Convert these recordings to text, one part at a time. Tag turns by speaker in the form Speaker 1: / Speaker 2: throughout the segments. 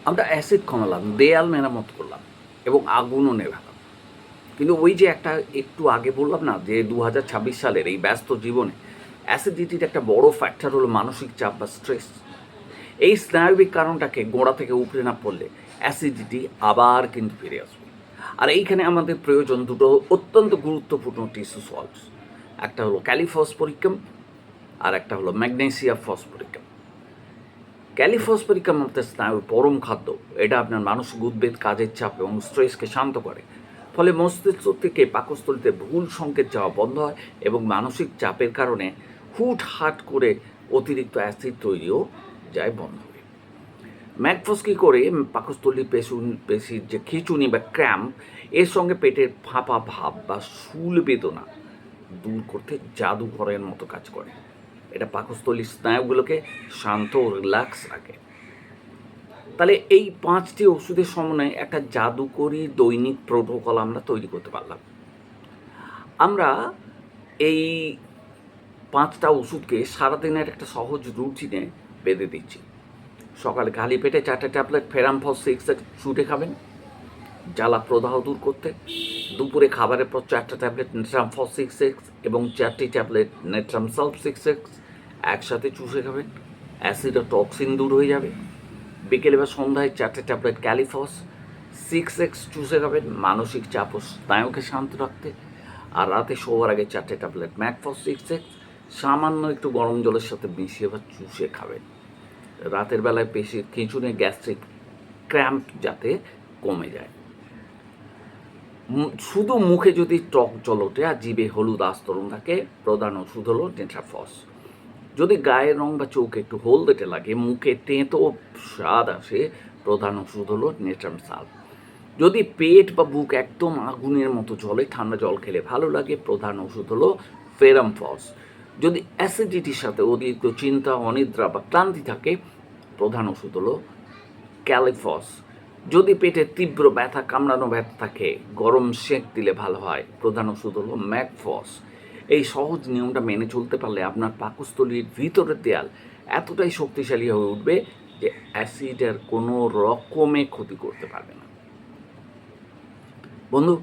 Speaker 1: আমরা অ্যাসিড কমালাম, দেয়াল মেরামত করলাম এবং আগুনও নেভালাম। কিন্তু ওই যে একটা একটু আগে বললাম না যে 2026 সালের এই ব্যস্ত জীবনে অ্যাসিডিটির একটা বড় ফ্যাক্টর হলো মানসিক চাপ বা স্ট্রেস। এই স্নায়বিক কারণটাকে গোড়া থেকে উপড়ে না পড়লে অ্যাসিডিটি আবার কিন্তু ফিরে আসবে। আর এইখানে আমাদের প্রয়োজন দুটো অত্যন্ত গুরুত্বপূর্ণ টিস্যু সল্টস। একটা হলো ক্যালিফসফরিকাম আর একটা হলো ম্যাগনেসিয়াম ফসফরিকাম। ক্যালিফসফরিকাম আমাদের স্নায়ুর পরম খাদ্য। এটা আপনার মানসিক উদ্বেগ, কাজের চাপ এবং স্ট্রেসকে শান্ত করে। ফলে মস্তিষ্ক থেকে পাকস্থলীতে ভুল সংকেত যাওয়া বন্ধ হয় এবং মানসিক চাপের কারণে হুটহাট করে অতিরিক্ত অ্যাসিড তৈরিও যায় বন্ধ হবে। ম্যাকফস কী করে পাকস্থলীর পেশির যে খিঁচুনি বা ক্র্যাম্প এর সঙ্গে পেটের ফাঁপা ভাব বা শুল বেদনা দূর করতে জাদুঘরের মতো কাজ করে। এটা পাকস্থলীর স্নায়ুগুলোকে শান্ত ও রিল্যাক্স রাখে। তাহলে এই 5টি ওষুধের সমন্বয়ে একটা জাদুকরী দৈনিক প্রোটোকল আমরা তৈরি করতে পারলাম। আমরা এই 5টা ওষুধকে সারাদিনের একটা সহজ রুটিনে বেঁধে দিচ্ছি। সকালে খালি পেটে 4টে ট্যাবলেট ফেরামফস 6 শুটে খাবেন জ্বালা প্রদাহ দূর করতে। দুপুরে খাবারের পর 4টা ট্যাবলেট নেট্রামফস 6 এবং 4টি ট্যাবলেট নেট্রামসাল্ফ 6 একসাথে চুষে খাবেন। অ্যাসিড ও টক্সিন দূর হয়ে যাবে। বিকেলে বা সন্ধ্যায় 4টে ট্যাবলেট ক্যালিফস 6 চুষে খাবেন মানসিক চাপ ও স্নায়ুকে শান্ত রাখতে। আর রাতে শোয়ার আগে 4টে ট্যাবলেট ম্যাকফস 6 সামান্য একটু গরম জলের সাথে মিশিয়ে বা চুষে খাবেন। রাতের বেলায় পেশির খিঁচুনি, গ্যাস্ট্রিক ক্র্যাম্প যাতে কমে যায়। শুধু মুখে যদি টক জল ওঠে আর জিভে হলুদ আস্তরণ থাকে, প্রধান ওষুধ হলো নেট্রাফস। যদি গায়ের রং বা চোখে একটু হলদেটে লাগে, মুখে তেঁতো স্বাদ আসে, প্রধান ওষুধ হলো নেট্রামসাল। যদি পেট বা বুক একদম আগুনের মতো জ্বলে, ঠান্ডা জল খেলে ভালো লাগে, প্রধান ওষুধ হলো ফেরামফস। যদি অ্যাসিডিটির সাথে অতিরিক্ত চিন্তা, অনিদ্রা বা ক্লান্তি থাকে, প্রধান ওষুধ হলো ক্যালিফস। যদি পেটে তীব্র ব্যথা, কামড়ানো ব্যথা থাকে, গরম সেঁক দিলে ভালো হয়, প্রধান ওষুধ হলো ম্যাকফস। এই সহজ নিয়মটা মেনে চলতে পারলে আপনার পাকস্থলীর ভিতরের দেয়াল এতটাই শক্তিশালী হয়ে উঠবে যে অ্যাসিডের কোনো রকমে ক্ষতি করতে পারবে না। বন্ধু,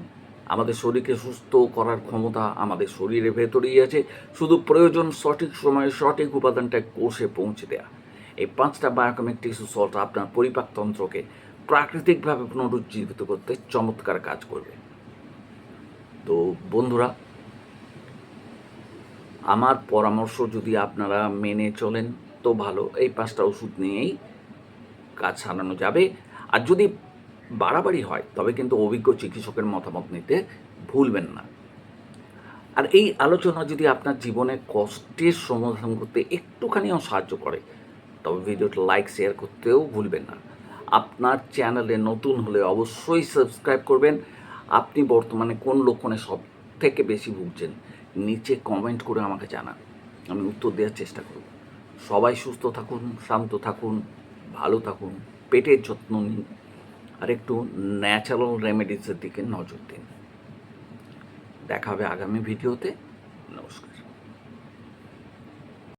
Speaker 1: আমাদের শরীরকে সুস্থ করার ক্ষমতা আমাদের শরীরের ভেতরেই আছে। শুধু প্রয়োজন সঠিক সময়ে সঠিক উপাদানটা কোষে পৌঁছে দেওয়া। এই 5টা বায়োকেমিক টিস্যু সল্ট আপনার পরিপাকতন্ত্রকে প্রাকৃতিকভাবে পুনরুজ্জীবিত করতে চমৎকার কাজ করবে। তো বন্ধুরা, আমার পরামর্শ যদি আপনারা মেনে চলেন তো ভালো। এই 5টা ওষুধ নিয়েই কাজ সারানো যাবে। আর যদি বাড়াবাড়ি হয় তবে কিন্তু অভিজ্ঞ চিকিৎসকের মতামত নিতে ভুলবেন না। আর এই আলোচনা যদি আপনার জীবনে কষ্টের সমাধান করতে একটুখানিও সাহায্য করে তবে ভিডিওটা লাইক শেয়ার করতেও ভুলবেন না। আপনার চ্যানেলে নতুন হলে অবশ্যই সাবস্ক্রাইব করবেন। আপনি বর্তমানে কোন লক্ষণে সব থেকে বেশি ভুগছেন নিচে কমেন্ট করে আমাকে জানান, আমি উত্তর দেওয়ার চেষ্টা করব। সবাই সুস্থ থাকুন, শান্ত থাকুন, ভালো থাকুন, পেটের যত্ন নিন আর একটু ন্যাচারাল রেমেডিসের দিকে নজর দিন। দেখা হবে আগামী ভিডিওতে। নমস্কার।